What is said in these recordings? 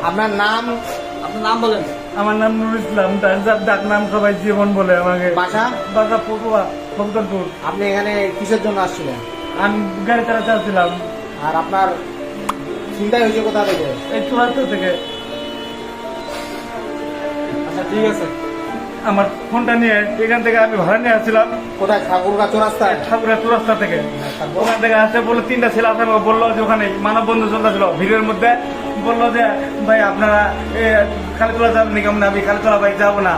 আপনার নাম বলেন। আমার নাম নুরুল ইসলাম, ডাক নাম সবাই জীবন বলে আমাকে। বাসা? বাসা পটুয়া, ফকদরপুর। আপনি এখানে কিসের জন্য আসছিলেন? আমি গাড়ি চালাতে আসছিলাম। আর আপনার চিন্তাই হয়েছে কোথা থেকে? এই চুয়াত্তর থেকে। আচ্ছা ঠিক আছে। আমার ফোনটা নিয়ে এখান থেকে আমি ভাড়া নিয়ে আসছিলাম কোথায়? ঠাকুরগাঁ চৌরাস্তায়? ঠাকুরের চুরাস্তা থেকে। ওখান থেকে আসতে বললো 3টা ছেলে আসে, বললো যে ওখানে মানব বন্ধু চলতেছিল ভিড়ের মধ্যে, বললো যে ভাই আপনারা কালীতলা যাবেন নাকি? আমি কালীতলা ভাই যাবো না।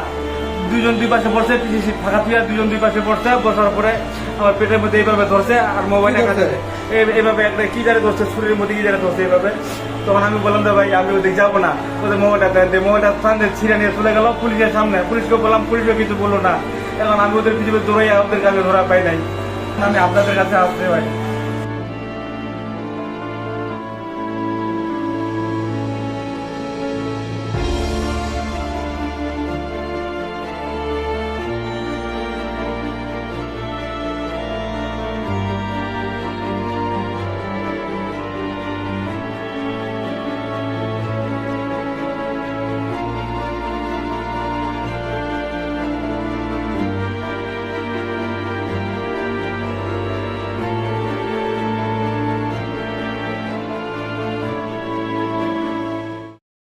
দুজন দুই পাশে বসে, পিছিয়ে সিট ফাঁকা পিয়া দুজন দুই পাশে বসছে। বসার পরে আমার পেটের মধ্যে এইভাবে ধরছে আর মোবাইলটা কাছে এইভাবে একটা কি জারে ধরছে, শরীরের মধ্যে কি জারে ধরছে এইভাবে। তখন আমি বললাম যে ভাই আমি ওদের যাবো না, ওদের মোবাইলটা দেন। মোবাইলটা সামনে ছিঁড়ে নিয়ে চলে গেল পুলিশের সামনে। পুলিশকে বললাম, পুলিশকে কিছু বললো না। এখন আমি ওদের পিছনে দৌড়াইয়া ওদেরকে আমি ধরা পাই নাই। আমি আপনাদের কাছে আসতে ভাই।